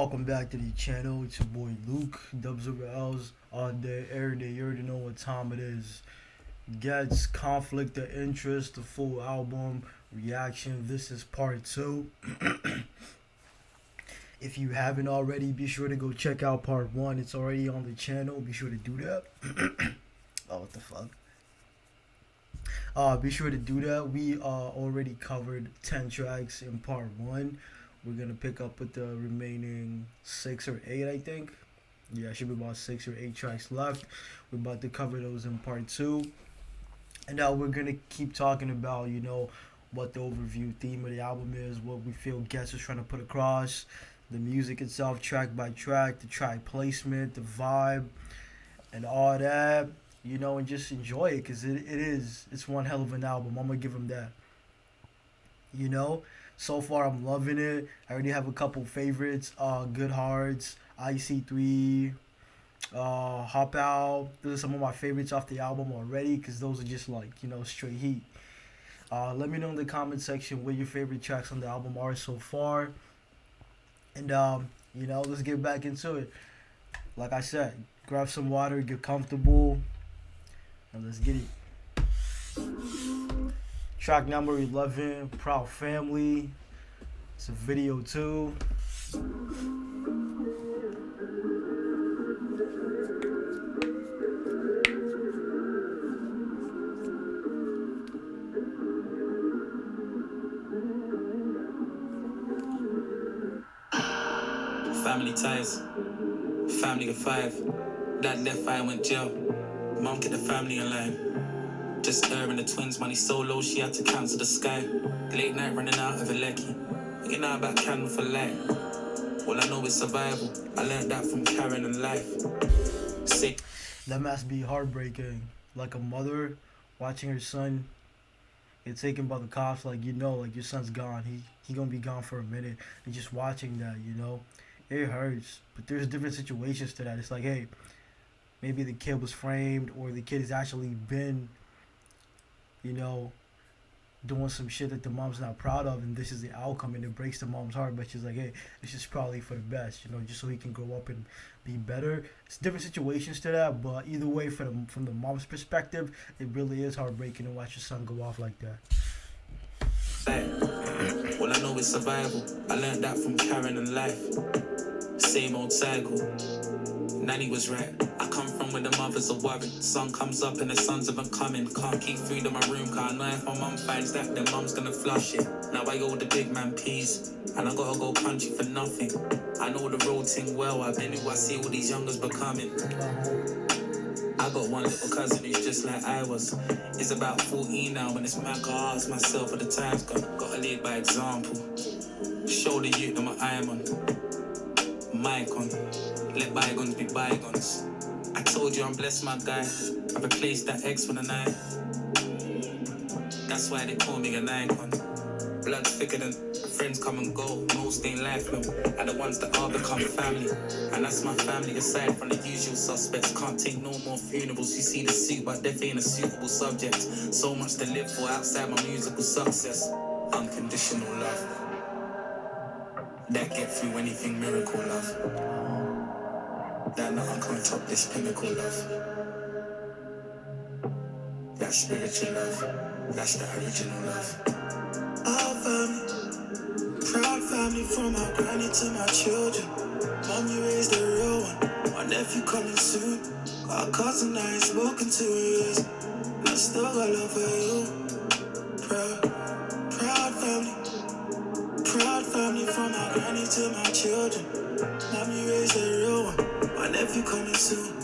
Welcome back to the channel. It's your boy Luke, Dubs over L's all day, every day. You already know what time it is. Ghetts, Conflict of Interest, the full album reaction. This is part 2. If you haven't already, be sure to go check out part 1. It's already on the channel. Be sure to do that. Oh, what the fuck? Be sure to do that. We already covered 10 tracks in part 1. We're gonna pick up with the remaining 6 or 8, I think. Yeah, should be about 6 or 8 tracks left. We're about to cover those in part 2. And now we're gonna keep talking about, what the overview theme of the album is, what we feel Ghetts is trying to put across, the music itself, track by track, the track placement, the vibe, and all that. And just enjoy it, because it's one hell of an album. I'm gonna give him that. So far I'm loving it. I already have a couple favorites. Good Hearts, IC3, Hop Out. Those are some of my favorites off the album already, because those are just like, straight heat. Let me know in the comment section what your favorite tracks on the album are so far. And let's get back into it. Like I said, grab some water, get comfortable, and let's get it. Track number 11, Proud Family. It's a video too. Family ties, family of 5. Dad left, I went jail. Mom kept the family in line. Just her and the twins, money so low she had to cancel the sky. Late night running out of a lecky. Thinking out about candle for light. All I know is survival. I learned that from Karen and life. Sick. That must be heartbreaking. Like a mother watching her son get taken by the cops, like your son's gone. He gonna be gone for a minute. And just watching that, it hurts. But there's different situations to that. It's like, hey, maybe the kid was framed, or the kid has actually been doing some shit that the mom's not proud of, and this is the outcome, and it breaks the mom's heart. But she's like, hey, this is probably for the best, just so he can grow up and be better. It's different situations to that, but either way, from the mom's perspective, it really is heartbreaking to watch your son go off like that. All I know is survival. I learned that from Karen and life. Same old cycle. Nanny was right. I come from where the mothers are worried. Sun comes up and the sons haven't coming. Can't keep food in my room, can't know if my mum finds that, then mum's gonna flush it. Now I owe the big man peas, and I gotta go country for nothing. I know the road thing well, I've been who I see all these youngers becoming. I got one little cousin who's just like I was. He's about 14 now, and it's mad, I ask myself at the time's gone. Gotta lead by example. Show the youth that my I'm on. Mic on. Let bygones be bygones. I told you I'm blessed, my guy. I replaced that X with a 9. That's why they call me an icon. Blood's thicker than friends come and go. Most ain't lifelong. And the ones that are become family. And that's my family aside from the usual suspects. Can't take no more funerals. You see the suit, but death ain't a suitable subject. So much to live for outside my musical success. Unconditional love. That get through anything, miracle love. That nothing can top this pinnacle love. That spiritual love. That's the original love. Our family, proud family, from my granny to my children. Mom, you raised the real one. My nephew coming soon. Got a cousin I ain't spoken to in years. And I still got love for you. Proud family. Proud family, from my granny to my children. Mom, you raised the real one. My nephew coming soon.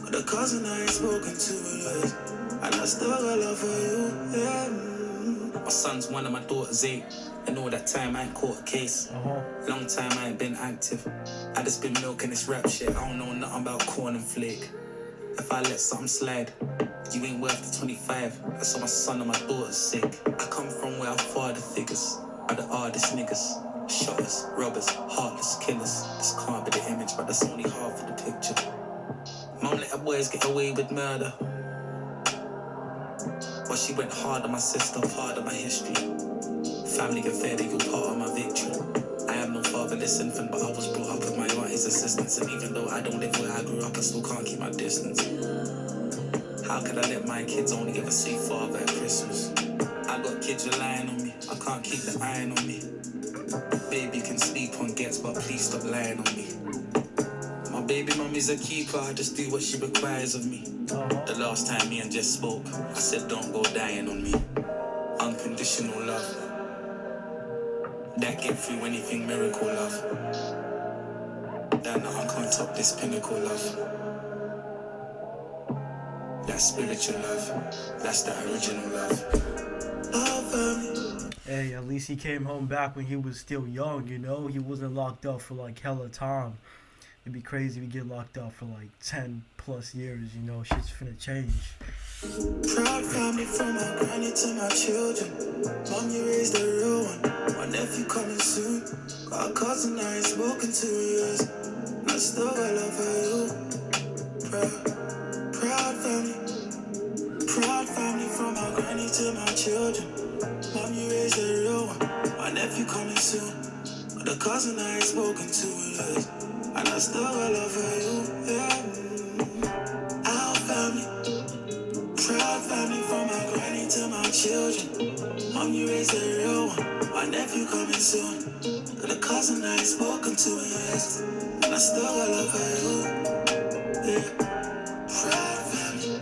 Got a cousin I ain't spoken to in years. And I still got love for you, yeah. My son's 1 and my daughter's 8. And all that time I ain't caught a case. Long time I ain't been active. I just been milking this rap shit. I don't know nothing about corn and flake. If I let something slide, you ain't worth the 25. That's for my son and my daughter's sake. I come from where our father figures are the hardest niggas. Shotters, robbers, heartless killers. This can't be the image, but that's only half of the picture. Mom let her boys get away with murder, but she went hard on my sister, hard on my history. Family affair, they all part of my victory. I am no father eldest infant, but I was brought up with my auntie's assistance. And even though I don't live where I grew up, I still can't keep my distance. How could I let my kids only ever see father at Christmas? I got kids relying on me, I can't keep the iron on me. Baby can sleep on Ghetts, but please stop lying on me. My baby mummy's a keeper, I just do what she requires of me. The last time me and Jess spoke, I said don't go dying on me. Unconditional love, that get through anything, miracle love. That nothing can't top this pinnacle love. That spiritual love, that's the original love. Hey, at least he came home back when he was still young, you know? He wasn't locked up for like hella time. It'd be crazy if we get locked up for like 10 plus years, you know? Shit's finna change. Proud family from my granny to my children. Mom, you raised a real one. My nephew coming soon. Got a cousin I ain't spoken to in years. And I still got love for you. Proud family. Proud family from my granny to my children. Mom, you raised a real one. My nephew coming soon. Got a cousin I ain't spoken to in years. And I still got love for you. Yeah. Our family. Proud family from my granny to my children. Mom, you raised a real one. My nephew coming soon. Got a cousin I ain't spoken to in years. And I still got love for you. Yeah. Proud family.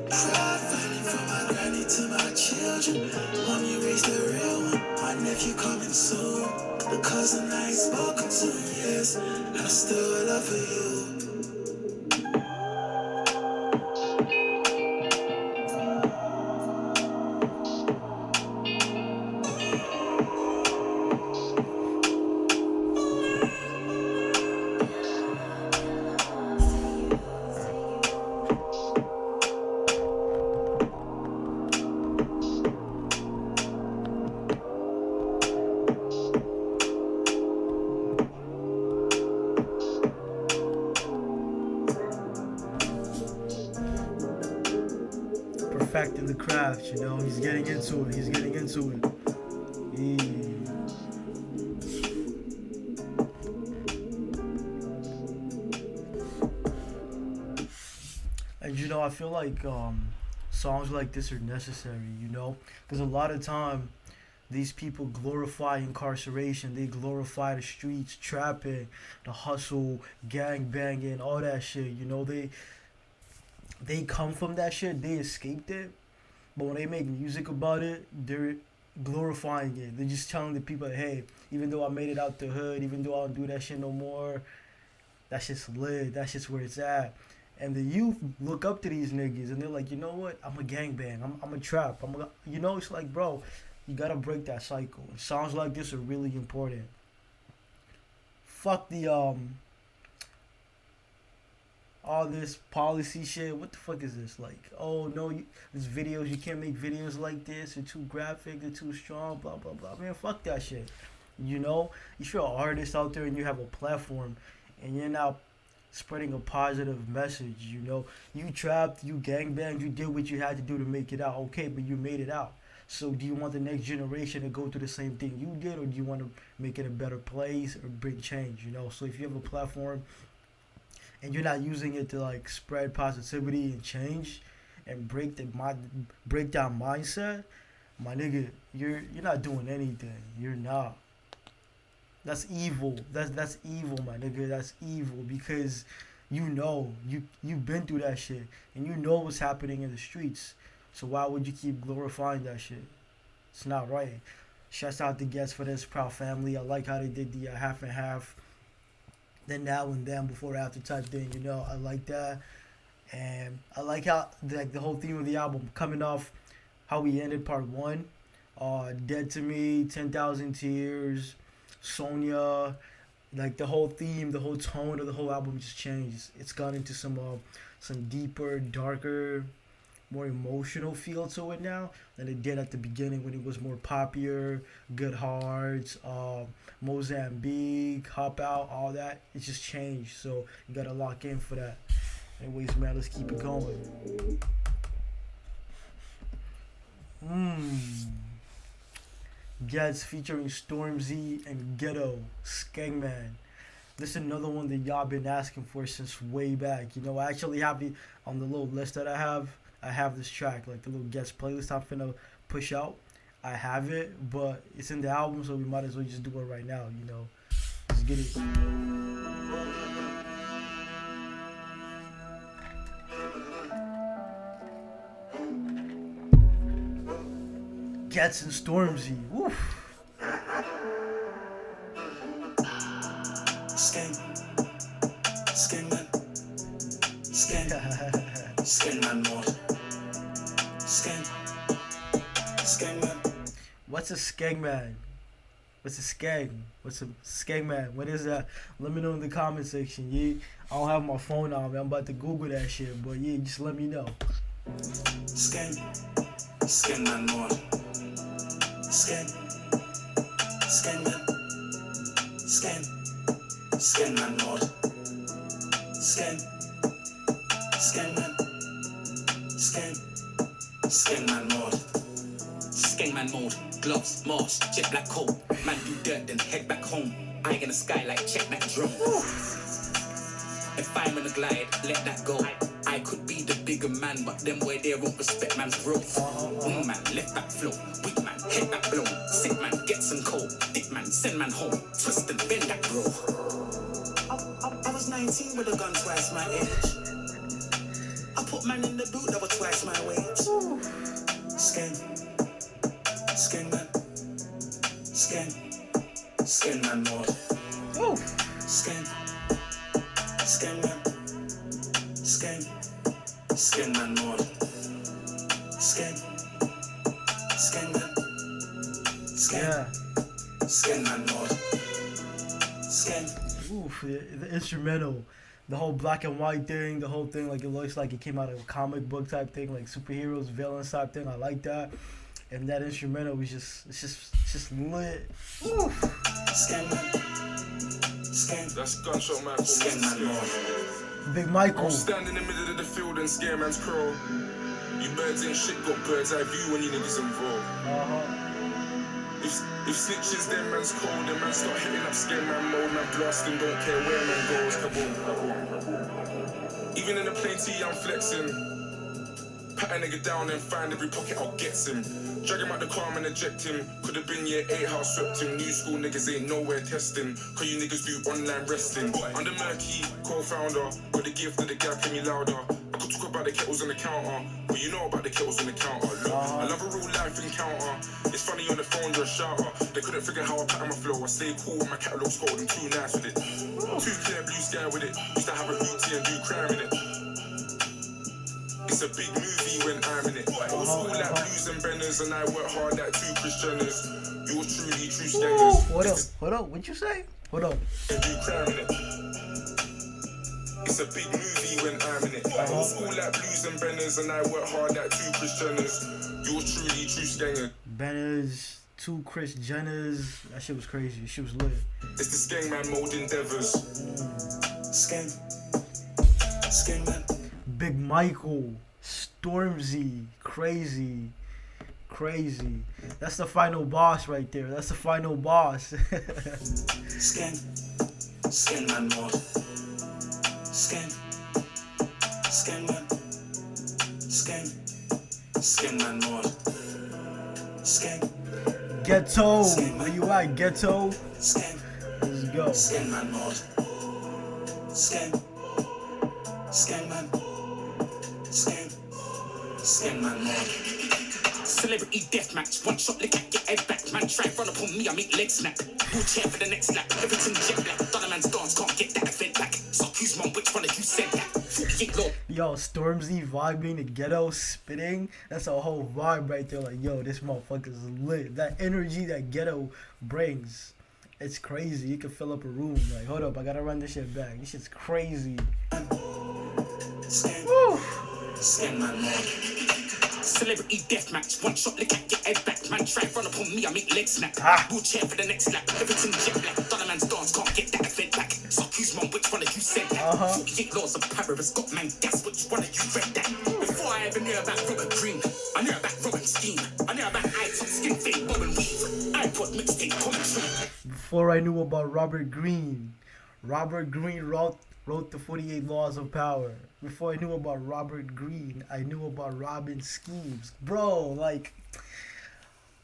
Proud family from my granny to my children. Mom, you raised a real one. My nephew coming soon. Got a cousin I ain't spoken to in years. And I still got love for you. Perfecting the craft, you know? He's getting into it. He's getting into it. And you know, I feel like songs like this are necessary, you know? Because a lot of time, these people glorify incarceration. They glorify the streets, trapping, the hustle, gang banging, all that shit. You know, they come from that shit. They escaped it, but when they make music about it, they're glorifying it. They're just telling the people, hey, even though I made it out the hood, even though I don't do that shit no more, that shit's lit. That's just where it's at. And the youth look up to these niggas, and they're like, you know what? I'm a gangbang. I'm a trap. You know, it's like, bro, you gotta break that cycle. And songs like this are really important. Fuck the all this policy shit. What the fuck is this? Like, oh no, this videos, you can't make videos like this. They're too graphic. They're too strong. Blah blah blah. Man, fuck that shit. You know, if you're an artist out there and you have a platform, and you're now spreading a positive message, you know, you trapped, you gangbanged, you did what you had to do to make it out. Okay, but you made it out. So do you want the next generation to go through the same thing you did, or do you want to make it a better place or bring change? You know, so if you have a platform and you're not using it to like spread positivity and change and break down mindset, my nigga, you're not doing anything. You're not. That's evil. That's evil, my nigga. That's evil because you've been through that shit and you know what's happening in the streets. So why would you keep glorifying that shit? It's not right. Shouts out to Ghetts for this, proud family. I like how they did the half and half, then now and then, before after type thing. You know, I like that, and I like how the whole theme of the album coming off how we ended part one. Dead to Me, 10,000 Tears, Sonia, like the whole theme, the whole tone of the whole album just changed. It's gone into some deeper, darker, more emotional feel to it now than it did at the beginning when it was more popular, Good Hearts, Mozambique, Hop Out, all that. It just changed, so you gotta lock in for that. Anyways, man, let's keep it going. Ghetts featuring Stormzy and Ghetto, Skengman. This is another one that y'all been asking for since way back. You know, I actually have it on the little list that I have. I have this track, like the little Ghetts playlist I'm finna push out. I have it, but it's in the album, so we might as well just do it right now, you know. Let's get it. Ghetts and Stormzy. Woof. Skengman, Skengman mode. Skengman. What's a skengman? What's a skeng? What's a skengman? What is that? Let me know in the comment section. Yeah, I don't have my phone on me. I'm about to Google that shit, but yeah, just let me know. Skengman mode. Skengman mode. Skengman mode. Skengman mode, gloves, mask, jet black coat. Man do dirt, then head back home. Eye in the sky like check that drone. If I'm in a glide, let that go. I could be the bigger man, but them way they won't respect man's growth. Wing man, left back flow. Weak man, head back blown. Sick man, get some cold. Thick man, send man home. Twist and bend that bro. I was 19 with a gun twice my age. I put man in the boot that was twice my weight. Skengman mode. Skengman mode. Yeah. Skengman mode. Oof, the instrumental, the whole black and white thing, the whole thing, like it looks like it came out of a comic book type thing, like superheroes, villains type thing. I like that, and that instrumental was it's just lit. Oof. That's gunshot Michael. Big Michael. I'll stand in the middle of the field and scare man's crow. You birds ain't shit, got bird's eye view when you niggas involved. If snitches, then man's cold, then man start hitting up Skengman mode, man blasting, don't care where man goes, kaboom. Even in the plain tee, I'm flexing. Pat a nigga down and find every pocket, I'll get him. Drag him out the car and eject him. Could have been year 8 house swept him. New school niggas ain't nowhere testing. Cause you niggas do online resting. I'm the murky co-founder. Got the gift of the gap, me louder. I could talk about the kettles on the counter, but you know about the kettles on the counter. Look, I love a real life encounter. It's funny on the phone, you're a shouter. They couldn't figure how I pattern my flow. I stay cool with my catalog scored and too nice with it. Too clear blue sky with it. Used to have a routine and do crime in it. It's a big movie when I'm in it. Old school like blues and benders, and I work hard like 2 Christianers. You're truly true skengers. Hold up, what you say? Hold up. And do crime in it. It's a big movie when I'm in it. Old school like blues and benders, and I work hard like 2 Christianers. You're truly true skengers. Benners, 2 Chris Jenners. That shit was crazy. Shit was lit. It's the Skengman mode endeavors. Skengman. Big Michael, Stormzy, crazy. That's the final boss right there. That's the final boss. Skengman mode. Skengman mode. Ghetto, where you at, Ghetto? Let's go. Skengman mode. Skengman mode. Celebrity deathmatch, one shot lick at get head back. Man try and run up on me, I make legs snap. Who chair for the next lap? Everything jet black. Done a man's dance, can't get that event back. Suck who's mom, which one of you said that? 48 low. Yo, Stormzy vibing, the Ghetto spitting. That's a whole vibe right there. Like, yo, this motherfucker's lit. That energy that Ghetto brings, it's crazy. You can fill up a room. Like, hold up, I gotta run this shit back. This shit's crazy. Woo. Skengman mode. Celebrity deathmatch, one shot lick at get head back. Man try and run up on me, I make legs snap. Who chair for the next lap? Everything jet black. Done a man's dance, can't get that event back. Suck who's mom, which one of you said that? 48 laws of Paris got man gas, which one of you read that? Before I I ever knew about Robert Green, I knew about Robin Scheme. I knew about I top skin fade, Bob and Weave. I put mixtape commentary. Before I knew about Robert Greene wrote the 48 Laws of Power. Before I knew about Robert Greene, I knew about Robin Schemes. Bro, like,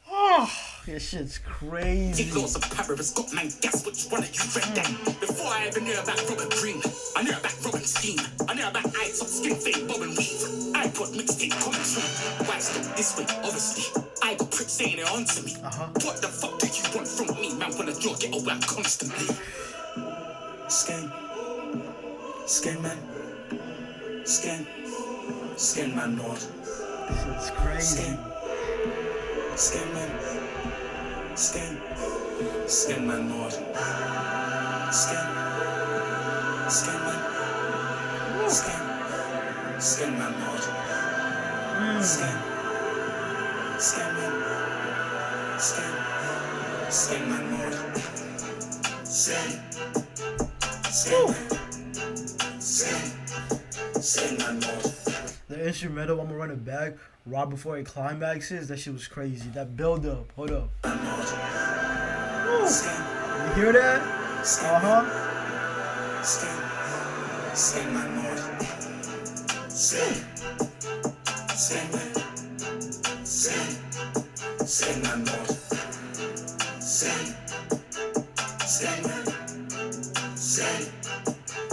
oh, this shit's crazy. Take laws of power, it's got man gas, which one of you read that? Before I ever knew about Robert Green, I knew about Robin Scheme. I knew about I top skin fade, Bob and Weave. I put mixtape commentary. Why stop this way? Obviously, I got pricks saying it onto me. What the fuck do you want from me? Man, wanna draw, get away constantly. SKENGMAN, SKENGMAN Lord. This is crazy. SKENGMAN Lord. SKENGMAN Lord. SKENGMAN Lord. SKENGMAN Lord. The instrumental, I'm gonna run it back right before it climaxes. That shit was crazy. That build up. Hold up. You hear that? SKENGMAN Lord. SKENGMAN Lord. SKENGMAN Lord. SKENGMAN Lord.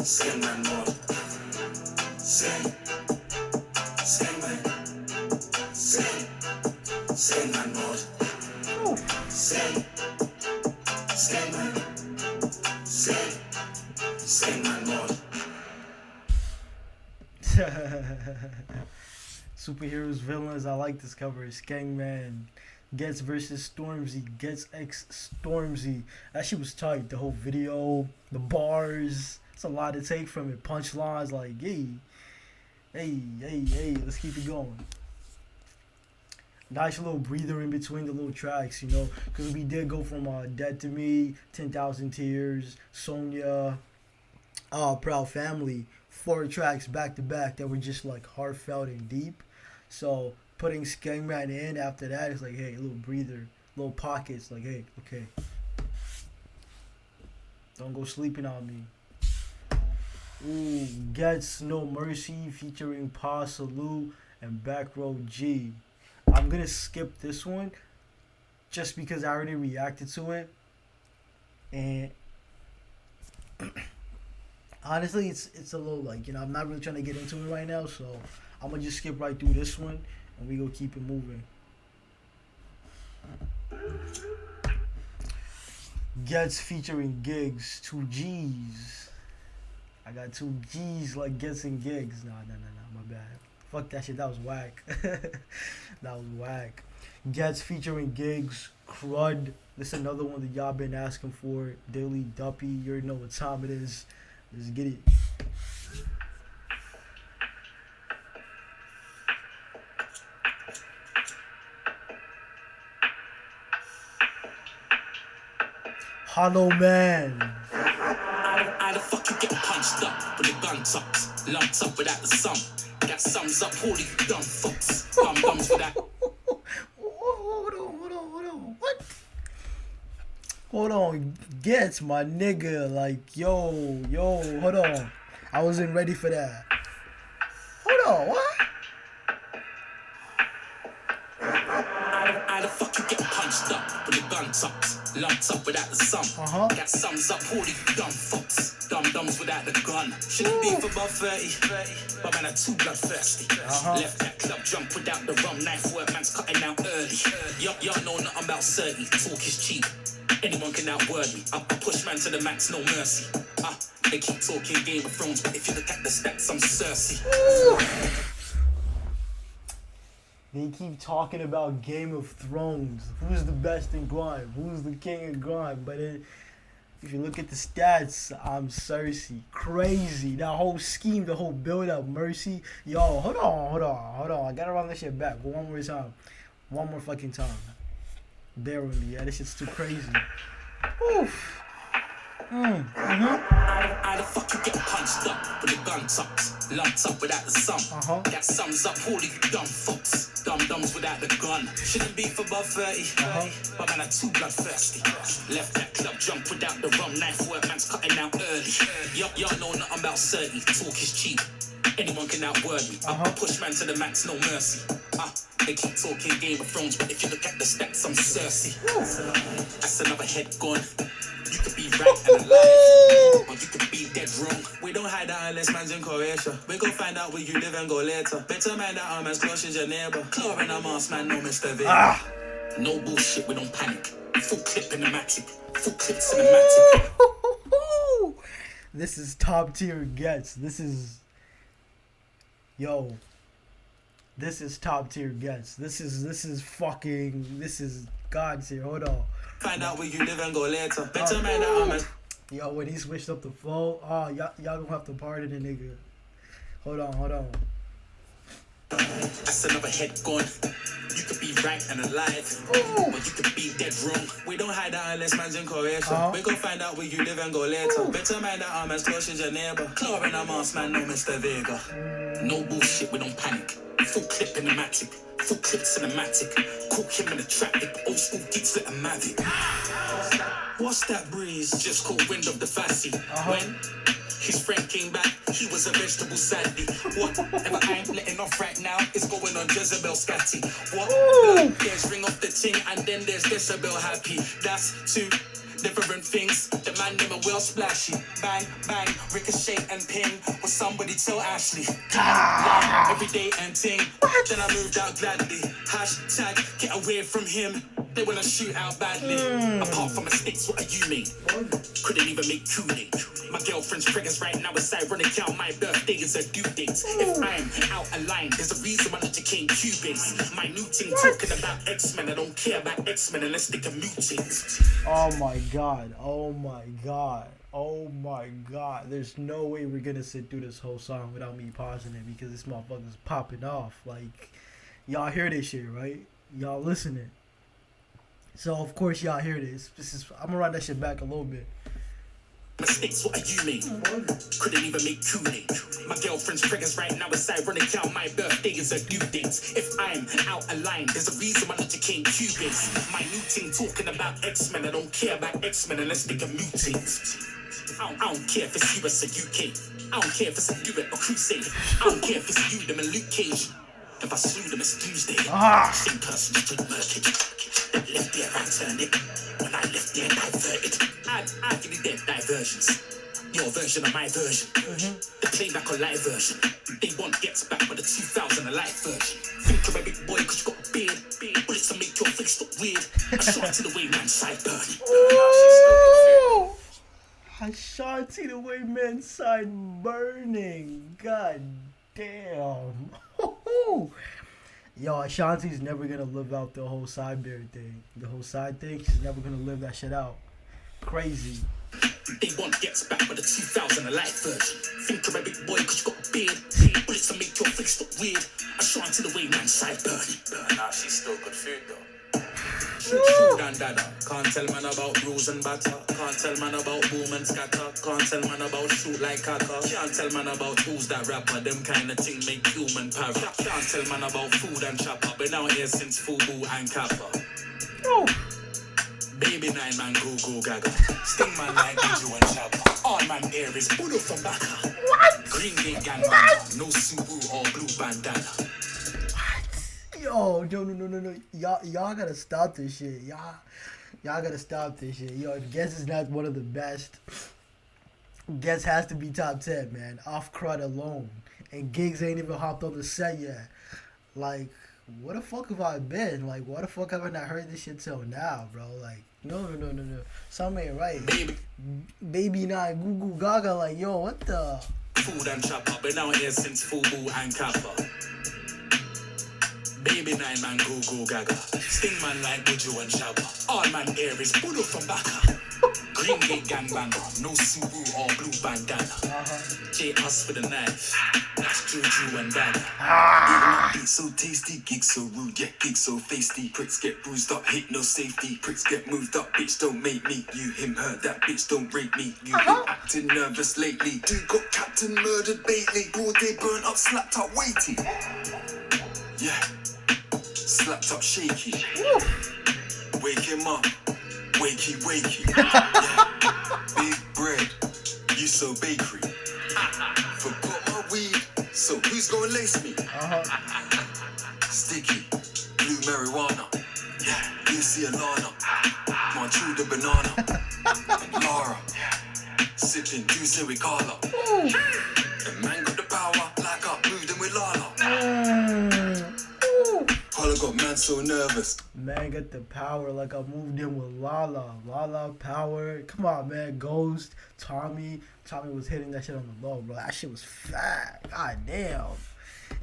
SKENGMAN Lord. Superheroes, villains. I like this cover. SKENGMAN. Ghetts versus Stormzy. Ghetts x Stormzy. That shit was tight. The whole video, the bars. It's a lot to take from it. Punchlines like, hey, let's keep it going. Nice little breather in between the little tracks, you know, because we did go from Dead to Me, 10,000 Tears, Sonia, Proud Family, 4 tracks back to back that were just like heartfelt and deep. So putting SKENGMAN in after that is like, hey, a little breather, little pockets, like, hey, okay, don't go sleeping on me. Ooh, Ghetts No Mercy featuring Pa Salute and Back Row G. I'm gonna skip this one just because I already reacted to it, and honestly, it's a little like, you know, I'm not really trying to get into it right now, so I'm gonna just skip right through this one and we gonna keep it moving. Ghetts featuring Gigs, 2 G's. I got 2 G's like Ghetts and Gigs. Nah, my bad. Fuck that shit, that was whack. That was whack. Ghetts featuring Gigs, CRUD. This is another one that y'all been asking for. Daily Duppy, you already know what time it is. Let's get it. Hollow Man. How the fuck you get punched up with the gun tucks, lumped up without the sum? That sums up all these dumb fucks. Bums for that. Hold on. What? Hold on. Ghetts, my nigga. Like, yo, hold on. I wasn't ready for that. Hold on, what? How the fuck you get punched up with the gun tucks, lumped up without the sum? That sums up all these dumb fucks. Dums without the gun. Shouldn't be for about 30. But man, I'm too bloodthirsty. Left that club, jump without the rum. Knife work, man's cutting out early. Y'all know nothing about 30. Talk is cheap. Anyone can outword me. I push man to the max, no mercy. They keep talking Game of Thrones, but if you look at the stats, I'm Cersei. They keep talking about Game of Thrones. Who's the best in grime? Who's the king of grime? But if you look at the stats, I'm Cersei. Crazy. That whole scheme, the whole build-up, Mercy. Yo, hold on. I gotta run this shit back. One more time. One more fucking time. Bear with me. Yeah, this shit's too crazy. Oof. How the fuck you get punched up with the gun tucked, lumped up without the sum? That sums up all of you dumb fucks, dum-dums without the gun. Shouldn't be for above 30, but man, I'm too bloodthirsty. Left that club jump without the rum, knife work, man's cutting out early. Y'all know nothing about 30, talk is cheap. Anyone can outword me. I push man to the max, no mercy. They keep talking Game of Thrones, but if you look at the stats, I'm Cersei. That's another head gone. You could be right and alive, or you could be dead wrong. We don't hide that unless man's in Croatia. We gon' find out where you live and go later. Better man that arm as close as your neighbor. Claw in a mask, man, no Mr. V. No bullshit, we don't panic. Full clip in the matic. Full clip cinematic. This is top tier Ghetts. This is top tier Ghetts. This is God's here. Hold on. Find out where you live and go later. Better man that arm as... Yo, when he switched up the flow, y'all gonna have to pardon the nigga. Hold on. That's another head gone. You could be right and alive, or you could be dead wrong. We don't hide that unless man's in Croatia. We gon' find out where you live and go later. Better mind that arm as close as your neighbor. Claw in a mask, man, no Mr. Vega. No bullshit, we don't panic. Full clip in the matic. Full clip cinematic. Cook him in the traffic. Old school geeks let a mavic. What's that breeze? Just caught wind of the Fassi. When his friend came back, he was a vegetable sadly. Whatever I'm letting off right now is going on Jezebel scatty. What? There's ring off the ting and then there's Decibel happy. That's two different things. The man never well splashy. Bang, bang, ricochet and ping. Will somebody tell Ashley? Every day and ting. Then I moved out gladly. Hashtag get away from him. They wanna shoot out badly. Apart from mistakes, what are you mean? Couldn't even make Kool-Aid. My girlfriend's pregnant right now. It's ironic how my birthday is a due date. If I'm out of line, there's a reason why not came Cubase. My new team talking about X-Men. I don't care about X-Men unless they can mutate. Oh my god. There's no way we're gonna sit through this whole song without me pausing it because this motherfucker's popping off. Like, y'all hear this shit, right? Y'all listening. So of course y'all hear this. I'm gonna run that shit back a little bit. Mistakes, what are you mean? Couldn't even make Kool-Aid. My girlfriend's pregnant right now. It's ironic how my birthday is a due date. If I'm out of line, there's a reason why not came Cubase. My new team talking about X-Men. I don't care about X-Men unless they can mutate. I don't care if it's US or UK. I don't care if it's a duet or crusade. I don't care if it's you, them and Luke Cage. If I slew them, it's Tuesday. Same person stood murked. Left there, I turned it. When I left there, diverted. I give you their diversions. Your version of my version. The playback or live version. They want Ghetts back with the 2000 life version. Think you're a big boy cause you got a beard. Bullets to make your face look weird. I shot to the way man's side burning. Ashanti the way men's side burning. God damn. Yo, Ashanti's never gonna live out the whole Sidebeard thing. The whole side thing, she's never gonna live that shit out. Crazy. They want Ghetts back with the 2000 life version. Think you're a big boy cause you got a beard. Bullets to make your face look weird. I shot to the way man's side burning. Nah, she's still good food though. Shoot and dada. Can't tell man about bruise and batter. Can't tell man about boom and scatter. Can't tell man about shoot like kaka. Can't tell man about who's that rapper. Them kind of thing make human power. Can't tell man about food and chopper. Been out here since Fubu and Kappa. Baby 9 man go gaga. Sting man like Joe and Chopper. All man air is Budo from Baka. What? Green Day gang man. No Subaru or blue bandana. Yo, no. Y'all gotta stop this shit. Y'all gotta stop this shit. Yo, Ghetts is not one of the best. Ghetts has to be top 10, man. Off CRUD alone. And Gigs ain't even hopped on the set yet. Like, what the fuck have I been? Like, what the fuck have I not heard this shit till now, bro? Like, no. Something ain't right. Baby 9, Goo Goo Gaga, like, yo, what the? Food and chopper, been out here since Fubu and Kappa. Baby Baby nine man go go gaga. Sting man like Buju and Shabba. All man air is Budu from Baka. Green Gate gangbanger, no Subaru or blue bandana. J us for the knife, that's Juju and Dada. Beat so tasty, gig so rude, yeah, gig so feisty. Pricks get bruised up, hate no safety. Pricks get moved up, bitch don't make me. You him hurt, that bitch don't rape me. You been acting nervous lately. Dude got Captain murdered Bailey. Broad day burnt up, slapped up weighty. Yeah, slapped up shaky. Wake him up. Wakey, wakey, yeah. Big bread, you so bakery. Forgot my weed, so who's gonna lace me? Sticky, blue marijuana, yeah. Lucy Alana, Manchu the banana, and Lara, sipping juice with Carla. The man got the power, like I moved in with Lala. Holla got man so nervous. Man got the power like I moved in with Lala. Lala power. Come on, man. Ghost. Tommy. Tommy was hitting that shit on the low, bro. That shit was fat. God damn.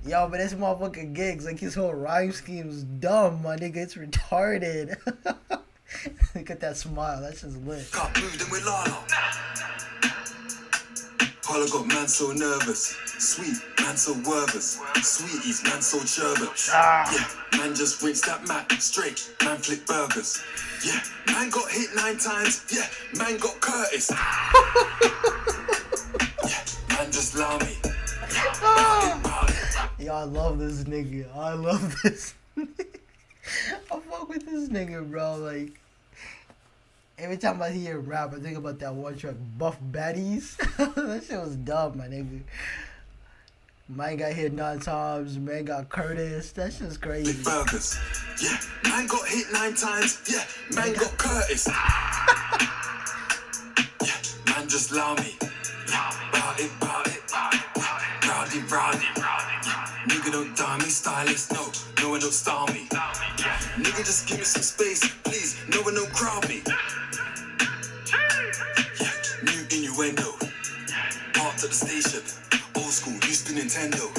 Yo, but this motherfucking gigs, like his whole rhyme scheme is dumb, my nigga. It's retarded. Look at that smile. That shit's lit. Got moved in with Lala. Holla got man so nervous. Sweet, man so nervous. Sweeties, man so sherbet. Yeah, man just rinsed that Mac straight. Man flip burgers. Yeah, man got hit 9 times. Yeah, man got Curtis. Yeah, man just love me. Yo, I love this nigga. I love this. I fuck with this nigga, bro. Like, every time I hear rap, I think about that one track, Buff Baddies. That shit was dumb, my nigga. Man got hit 9 times. Man got Curtis. That shit's crazy. Big burgers. Yeah, man got hit 9 times. Yeah, man got Curtis. Yeah, man just love me. Bout it, bout it. Rowdy, rowdy. Yeah, nigga don't die me, stylist. No, no one don't style me. Yeah, nigga just give me some space, please. No one don't crowd me. Yeah, new innuendo. Parked at the station. Old school, used to Nintendo.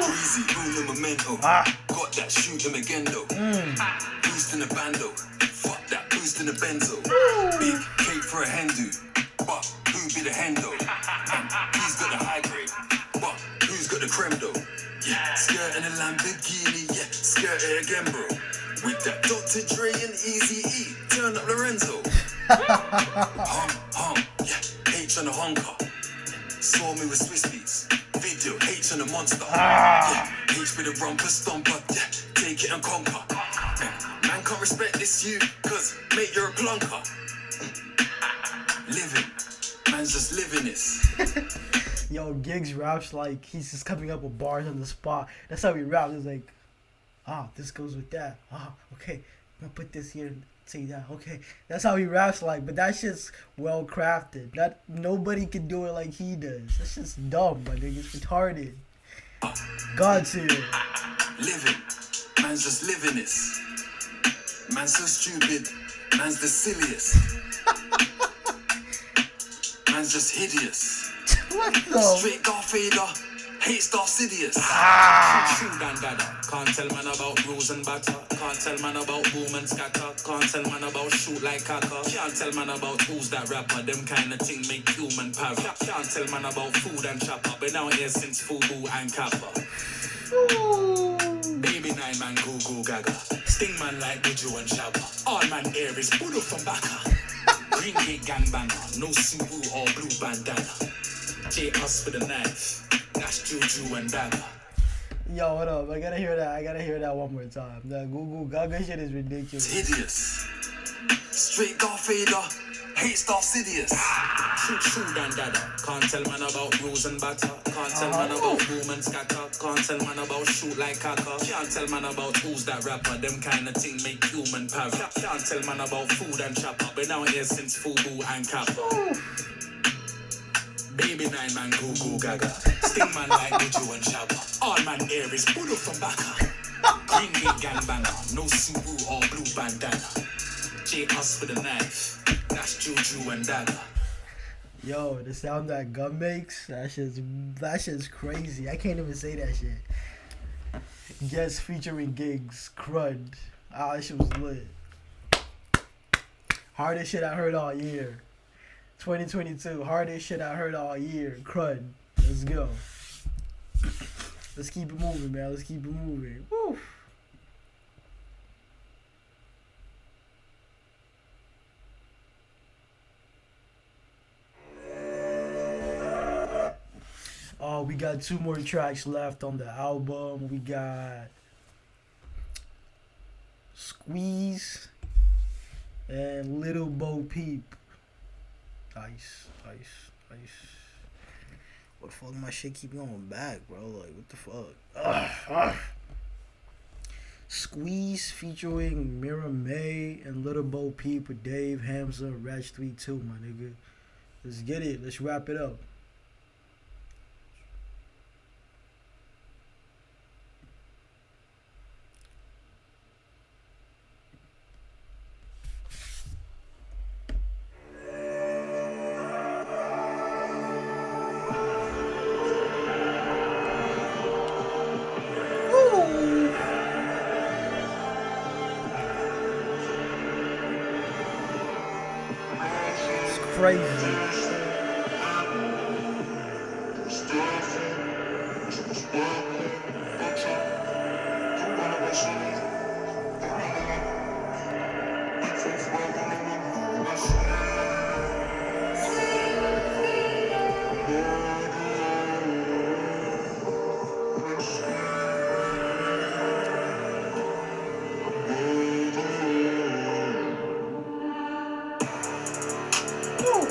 Breezy, boom, memento. Got that shoot him again though. Boost in the bando. Fuck that, boost in the benzo. Big cake for a hen do. But who be the hen though? And he's got the high grade. But who's got the creme though? Yeah, skirt in a Lamborghini. Yeah, skirt it again, bro. With that Dr. Dre and Easy E. Turn up Lorenzo. Hum, yeah, H on the honker. Saw me with Swiss beats. Video, H on the monster. Yeah, H with a romper stomper. Yeah, take it and conquer. Yeah, man can't respect this you, cause mate, you're a plonker. Living, man's just living this. Yo, Giggs raps like he's just coming up with bars on the spot. That's how he raps. It's like, this goes with that. Okay, I'm gonna put this here and say that. Okay, that's how he raps like. But that shit's well crafted. Nobody can do it like he does. That's just dumb, my nigga. It's retarded. God's here. Living, man's just living this. Man's so stupid. Man's the silliest. Man's just hideous. What the? Straight Darth Vader, hate Darth Sidious. True dan dada. Can't tell man about rules and batter. Can't tell man about boom and scatter. Can't tell man about shoot like caca. Can't tell man about who's that rapper. Them kind of thing make human power. Can't tell man about food and chopper. Been out here since Fubu and Kappa. Baby nine man go go gaga. Sting man like Buju and Shabba. All man air is Budu from Baka. Green Gate gangbanger, no Subaru or blue bandana. J us for the knife, that's Juju and Dada. Yo, hold up, I gotta hear that one more time. That Google Gaga shit is ridiculous. It's hideous. Straight Darth Vader, hate Darth Sidious. True dan dada. Can't tell man about rules and batter. Can't tell man about boom and scatter. Can't tell man about shoot like caca. Can't tell man about who's that rapper. Them kind of thing make human power. Can't tell man about food and chopper. Been out here since Fubu and Kappa. Baby nine man go go gaga. Sting man like Buju and Shabba. All man air is Budu from Baka. Green Gate gangbanger, no Subaru or blue bandana. J us for the knife, that's Juju and Dada. Yo, the sound that gun makes, that shit's crazy. I can't even say that shit. Ghetts featuring Gigs, CRUD. Ah, that shit was lit. Hardest shit I heard all year. 2022, hardest shit I heard all year. CRUD. Let's go. Let's keep it moving, man. Let's keep it moving. Woo. Oh, we got 2 more tracks left on the album. We got Squeeze and Little Bo Peep. Nice. What the fuck? My shit keep going back, bro. Like, what the fuck? Squeeze featuring Mira May and Little Bo Peep with Dave, Hamza, Reg 32, my nigga. Let's get it. Let's wrap it up. Crazy.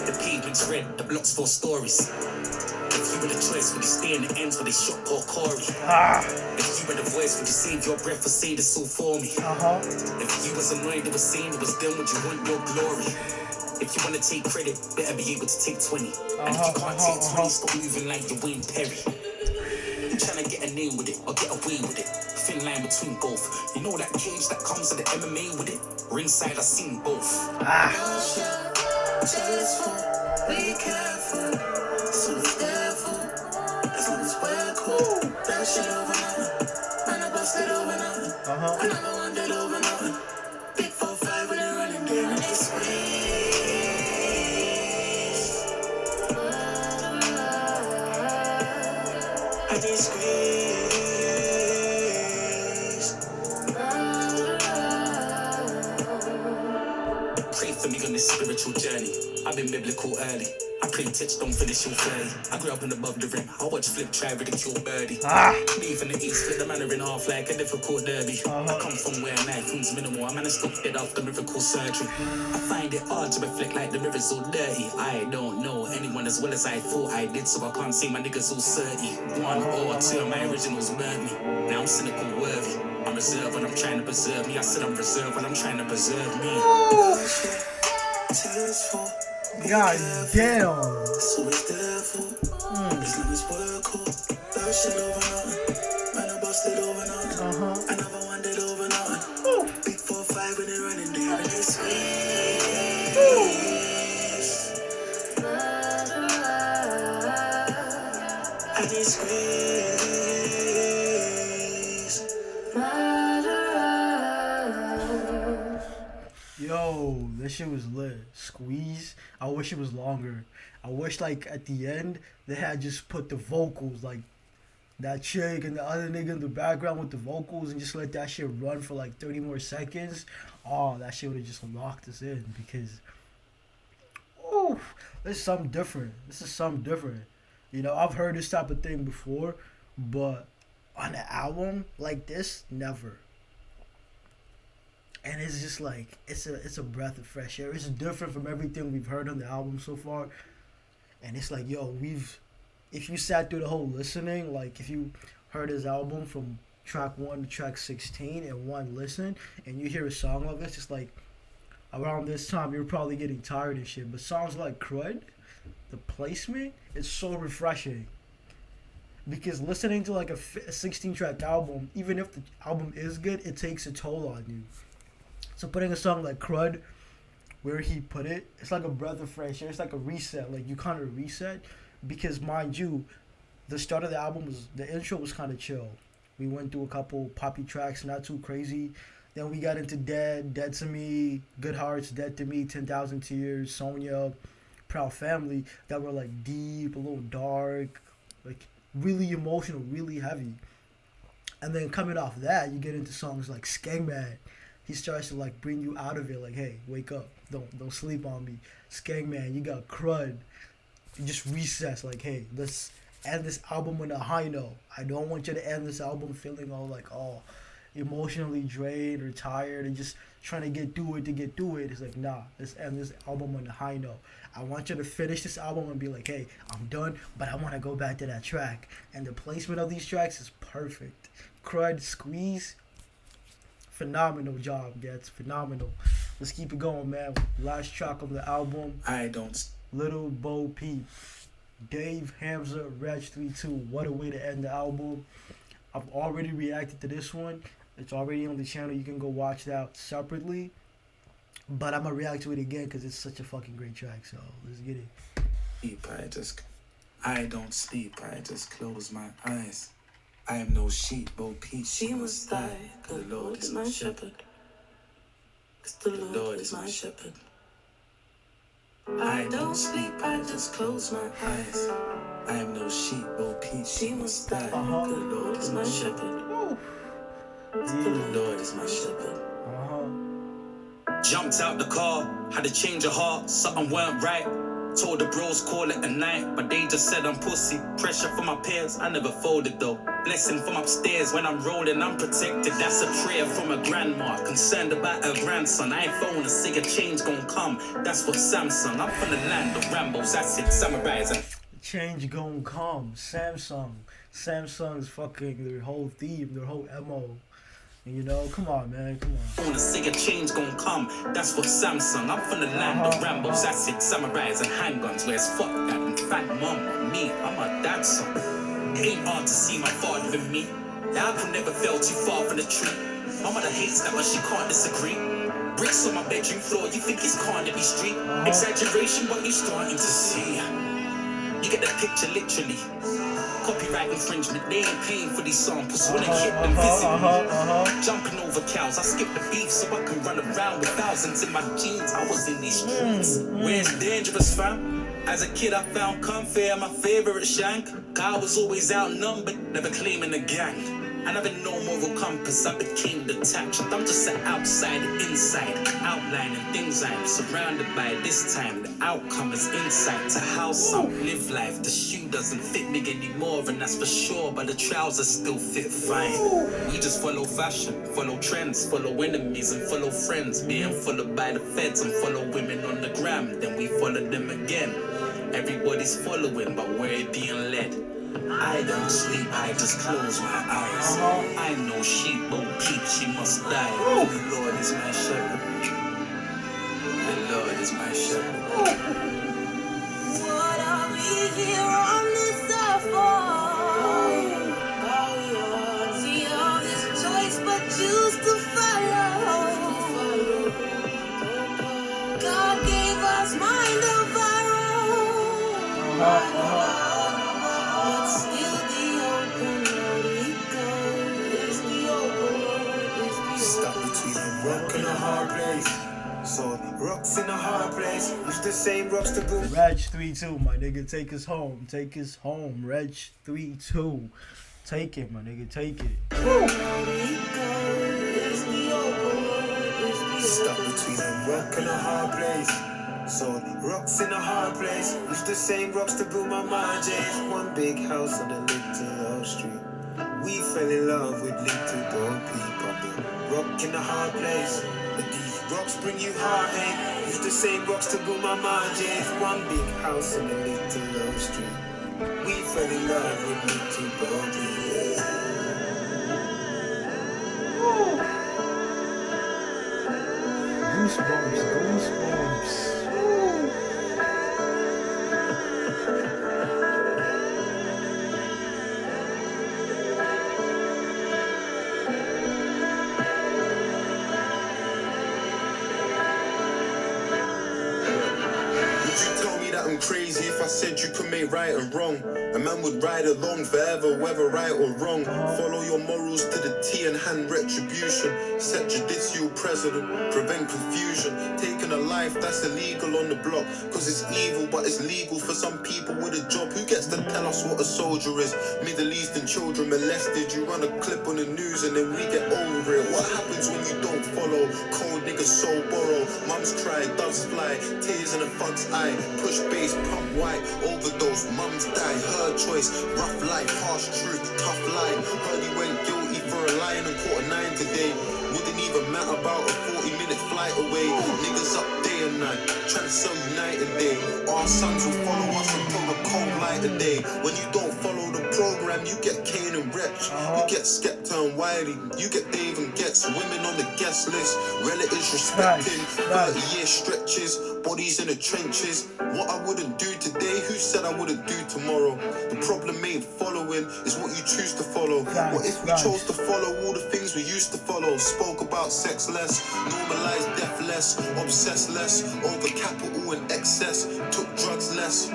The pavement's red, the block's 4 stories. If you were the choice, would you stay in the ends where they shot poor Corey? If you were the voice, would you save your breath or say this all for me? If you was annoyed, it was saying it was them, would you want your glory? If you want to take credit, better be able to take 20. And if you can't take 20, stop moving like you're Wayne Perry. You trying to get a name with it or get away with it. Thin line between both. You know that cage that comes with the MMA with it? Ringside, I've seen both. Be careful, so be careful. As long as we're cool, that shit over nothing. Man, I busted over nothing. I never wondered over nothing. Big 4-5 when they're running down and they squeeze. I get squeezed. Pray for me on this spiritual journey. I've been biblical early. I pray touchdown for this show 30. I grew up in above the rim. I watch Flip try ridicule birdie. Leave in the east, split the manor in half like a difficult derby. I come from where knife wounds minimal. I managed to dead after miracle surgery. I find it hard to reflect like the river's so dirty. I don't know anyone as well as I thought I did, so I can't say my niggas all 30. 1 or 2 of my originals burnt me. Now I'm cynical worthy. I'm reserved when I'm trying to preserve me. I said I'm reserved when I'm trying to preserve me. God damn. So it's devil. As long as we're cool, that shit over nothing. Man, I busted over nothing. I never wondered over nothing. Big 4-5 when they're running down and they squeeze. I get squeezed. Yo, this shit was lit. Squeeze. I wish it was longer. I wish, like, at the end, they had just put the vocals, like, that chick and the other nigga in the background with the vocals and just let that shit run for, like, 30 more seconds. Oh, that shit would have just locked us in because, oh, this is something different. You know, I've heard this type of thing before, but on an album like this, never. And it's just like it's a breath of fresh air. It's different from everything we've heard on the album so far. And it's like, yo, if you sat through the whole listening, like if you heard his album from track 1 to track 16 in one listen, and you hear a song like this, it's like around this time you're probably getting tired and shit. But songs like CRUD, the placement, is so refreshing. Because listening to like a 16-track album, even if the album is good, it takes a toll on you. So putting a song like CRUD, where he put it, it's like a breath of fresh air. It's like a reset. Like you kind of reset, because mind you, the start of the album the intro was kind of chill. We went through a couple poppy tracks, not too crazy. Then we got into Dead to Me, Good Hearts, Dead to Me, 10,000 Tears, Sonia, Proud Family, that were like deep, a little dark, like really emotional, really heavy. And then coming off that, you get into songs like SKENGMAN. He starts to like bring you out of it, like, hey, wake up, don't sleep on me. SKENGMAN, you got CRUD. You just recess, like, hey, let's end this album on a high note. I don't want you to end this album feeling all like, oh, emotionally drained or tired and just trying to get through it to get through it. It's like, nah, let's end this album on a high note. I want you to finish this album and be like, hey, I'm done, but I want to go back to that track. And the placement of these tracks is perfect. CRUD, Squeeze, phenomenal job, Ghetts, phenomenal. Let's keep it going, man. Last track of the album, I don't. Little Bo Peep, Dave Hamza, Reg 32. What a way to end the album. I've already reacted to this one. It's already on the channel. You can go watch that separately. But I'm going to react to it again because it's such a fucking great track. So let's get it. I don't sleep. I just close my eyes. I am no sheep, Bo Peep. She must die. The Lord is my shepherd. 'Cause the Lord is my shepherd. I don't sleep, I just close my eyes. I am no sheep, Bo Peep. She must die. The Lord is my shepherd. The Lord is my shepherd. Jumped out the car, had to change of heart, something weren't right. Told the bros call it a night, but they just said I'm pussy. Pressure from my peers, I never folded though. Blessing from upstairs, when I'm rolling, I'm protected. That's a prayer from a grandma, concerned about her grandson. I ain't phone, a cigar change gon' come. That's what Samsung. I'm from the land of Rambo's, acid, samurais and Change gon' come. Samsung's fucking their whole theme, their whole MO. You know, come on, man, come on. on a cigar change gon' come. That's what Samsung. I'm from the land of Rambo's, acid, samurais and handguns. Where's fuck that and fat mom? Me, I'm a dad son. It ain't hard to see my father in me. The apple never fell too far from the tree. My mother hates that, but she can't disagree. Bricks on my bedroom floor, you think it's Carnaby Street. Exaggeration, what you starting to see. You get the picture literally. Copyright infringement, they ain't paying for these samples. When I hit them visibly. Jumping over cows, I skip the beef so I can run around with thousands in my jeans. I was in these streets. Where's dangerous, fam? As a kid, I found comfort, my favorite shank. I was always outnumbered, never claiming a gang. And having no moral compass, I became detached. I'm just an outside, inside, outlining things I'm surrounded by. This time, the outcome is insight to how some live life. The shoe doesn't fit me anymore, and that's for sure, but the trousers still fit fine. We just follow fashion, follow trends, follow enemies, and follow friends. Being followed by the feds and follow women on the gram, then we follow them again. Everybody's following, but we're being led. I don't sleep, I just close my eyes. I know sheep, Bo Peep, she must die. The Lord is my shepherd. The Lord is my shepherd. What are we here on this earth for? See all this choice, but choose to follow. God gave us mind of our own. But still the open road we go. It's the open road. It's the Stuck between a rock and a hard place. So rocks in a hard place. Use the same rocks to boom. Reg 32, my nigga, take us home. Take us home. Reg 32. Take it, my nigga, take it. Stuck between a rock and a hard place. So rocks in a hard place. Use the same rocks to build my mind. James, one big house on a little street. We fell in love with little Bo Peep on the rock in a hard place. But these rocks bring you heartache. Use the same rocks to build my mind. James, one big house on a little street. We fell in love with little Bo Peep. Goosebumps. Would you tell me that I'm crazy if I said you can make right and wrong. A man would ride along forever, whether right or wrong. Follow your morals to the T and hand retribution. Set judicial precedent, prevent confusion. Taking a life that's illegal on the block, cause it's evil but it's legal for some people with a job. Who gets to tell us what a soldier is? Middle Eastern children molested. You run a clip on the news and then we get over it. What happens when you don't follow? Cold niggas soul borrow. Mums cry, doves fly, tears in a fuck's eye. Push bass, pump white, overdose, mums die. Her choice, rough life, harsh truth, tough lie. Heard he went guilty for a lying and caught a 9 today. Wouldn't even matter about a 40-minute flight away. Niggas up day and night, trying to sell United Day. Our sons will follow us until the cold light of day. When you don't follow the program, you get Kane and Wretch. You get Skepta and Wiley. You get Dave and Ghetts. Women on the guest list. Relatives respecting. 30-year stretches. Bodies in the trenches. What I wouldn't do today, who said I wouldn't do tomorrow? The problem ain't following, is what you choose to follow. What if we chose to follow all the things we used to follow? Spoke about sex less, normalized death less, obsessed less, over capital and excess, took drugs less,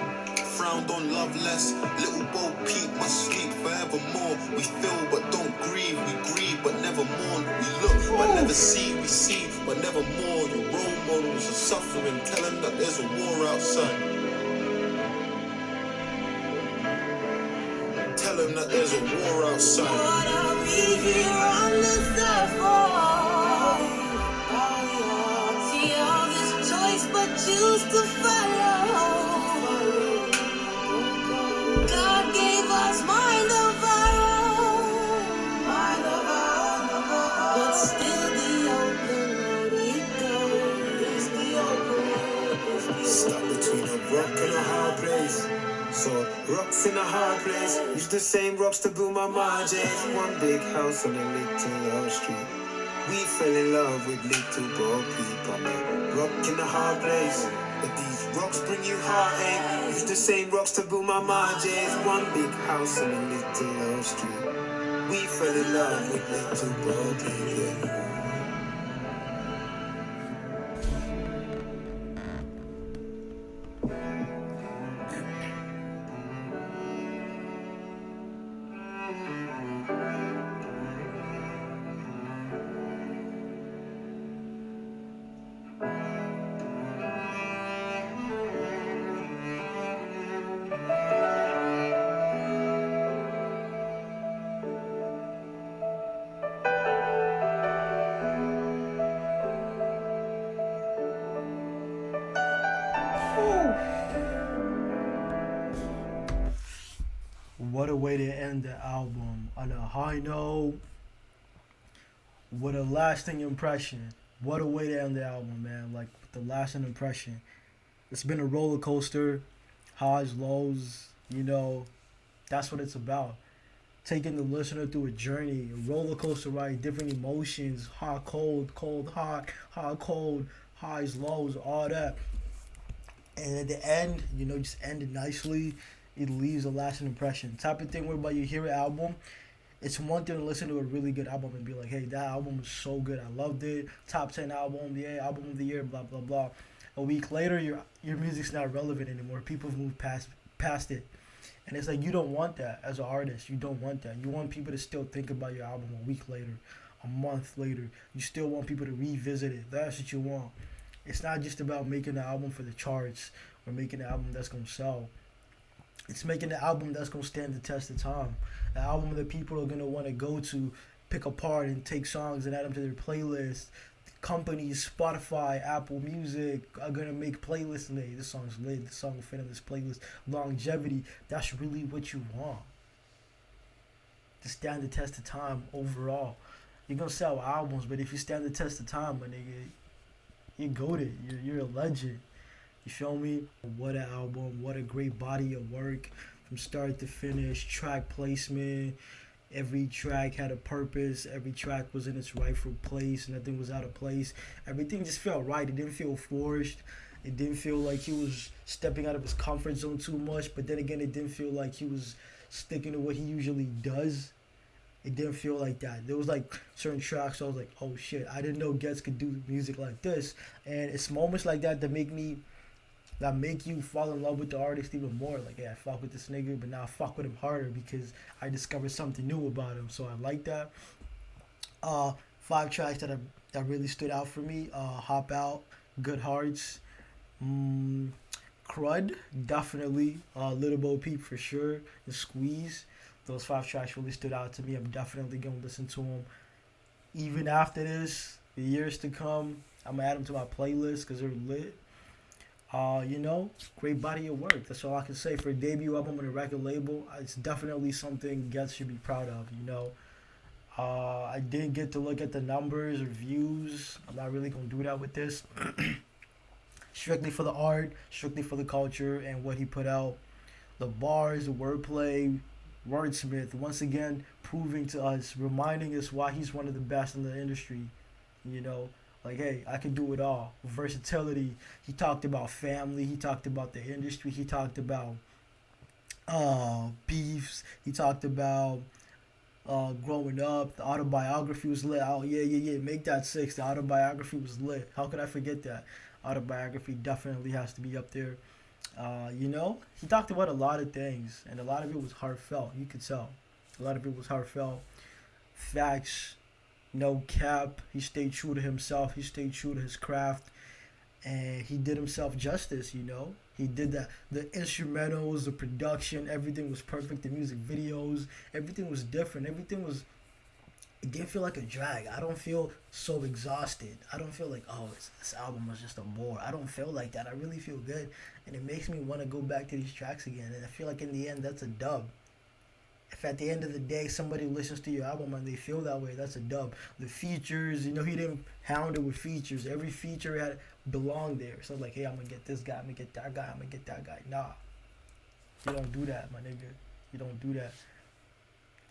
frowned on love less. Little Bo Peep must sleep forevermore. We feel but don't grieve, we grieve but never mourn. We look but never see, we see but never more. Your role models are suffering, tell them that there's a war outside. Tell them that there's a war outside. What are we here on this earth for? See all this choice but choose to follow. God gave us mind of our own, but still the open road we go is the open road. Stuck between a rock and a hard place. So rocks in a hard place. Use the same rocks to build my margins. One big house on a little old street. We fell in love with little Bo Peep. I'm a rock in a hard place. But these rocks bring you heartache. Use the same rocks to build my margins. One big house on a little old street. We fell in love with little Bo Peep. Yeah. What a way to end the album on a high note. What a lasting impression. What a way to end the album, man. Like the lasting impression. It's been a roller coaster, highs, lows, you know, that's what it's about. Taking the listener through a journey, a roller coaster ride, different emotions, hot, cold, cold, hot, cold, highs, lows, all that. And at the end, you know, just end it nicely. It leaves a lasting impression. Type of thing whereby you hear an album, it's one thing to listen to a really good album and be like, hey, that album was so good, I loved it. Top 10 album, yeah, album of the year, blah blah blah. A week later, your music's not relevant anymore. People have moved past it, and it's like you don't want that as an artist. You don't want that. You want people to still think about your album a week later, a month later. You still want people to revisit it. That's what you want. It's not just about making an album for the charts or making an album that's gonna sell. It's making an album that's going to stand the test of time. An album that people are going to want to go to, pick apart and take songs and add them to their playlist. Companies, Spotify, Apple Music are going to make playlists and this song's lit, this song will fit in this playlist. Longevity, that's really what you want. To stand the test of time overall. You're going to sell albums, but if you stand the test of time, my nigga, you're goated. You're a legend. You feel me? What an album. What a great body of work from start to finish. Track placement. Every track had a purpose. Every track was in its rightful place. Nothing was out of place. Everything just felt right. It didn't feel forced. It didn't feel like he was stepping out of his comfort zone too much. But then again, it didn't feel like he was sticking to what he usually does. It didn't feel like that. There was like certain tracks I was like, oh shit, I didn't know Ghetts could do music like this. And it's moments like that that make me that make you fall in love with the artist even more. Like, yeah, I fuck with this nigga, but now I fuck with him harder because I discovered something new about him. So I like that. 5 tracks that really stood out for me: Hop Out, Good Hearts, CRUD, definitely, Little Bo Peep for sure, and Squeeze. Those 5 tracks really stood out to me. I'm definitely gonna listen to them even after this, the years to come. I'm gonna add them to my playlist because they're lit. Great body of work. That's all I can say for a debut album on a record label. It's definitely something Ghetts should be proud of. I didn't get to look at the numbers or views. I'm not really gonna do that with this. Strictly for the art, strictly for the culture and what he put out. The bars, the wordplay, wordsmith, once again proving to us, reminding us why he's one of the best in the industry. You know, like, hey, I can do it all. Versatility. He talked about family. He talked about the industry. He talked about beefs. He talked about growing up. The autobiography was lit. Oh, yeah. Make that 6. The autobiography was lit. How could I forget that? Autobiography definitely has to be up there. He talked about a lot of things, and a lot of it was heartfelt. You could tell. A lot of it was heartfelt. Facts, no cap. He stayed true to himself. He stayed true to his craft, and he did himself justice. He did that. The instrumentals, the production, everything was perfect. The music videos, everything was different. It didn't feel like a drag. I don't feel so exhausted. I don't feel like, this album was just a bore. I don't feel like that. I really feel good, and it makes me want to go back to these tracks again. And I feel like in the end, that's a dub. If at the end of the day somebody listens to your album and they feel that way, that's a dub. The features, he didn't hound it with features. Every feature had belonged there. So like, hey, I'm gonna get this guy, I'm gonna get that guy, I'm gonna get that guy. Nah, you don't do that, my nigga. You don't do that.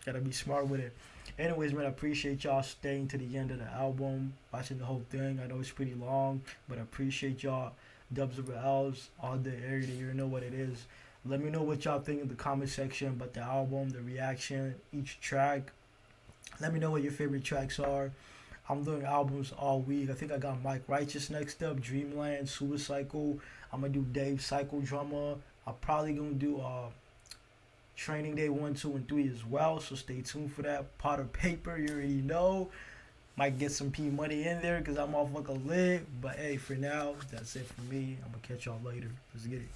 Gotta be smart with it. Anyways, man, I appreciate y'all staying to the end of the album, watching the whole thing. I know it's pretty long, but I appreciate y'all. Dubs over L's all day, every day. You know what it is. Let me know what y'all think in the comment section about the album, the reaction, each track. Let me know what your favorite tracks are. I'm doing albums all week. I think I got Mike Righteous next up, Dreamland, Suicycle. I'm going to do Dave Cycle Drummer. I'm probably going to do Training Day 1, 2, and 3 as well, so stay tuned for that. Pot of Paper, you already know. Might get some P money in there because I'm off like a lit. But hey, for now, that's it for me. I'm going to catch y'all later. Let's get it.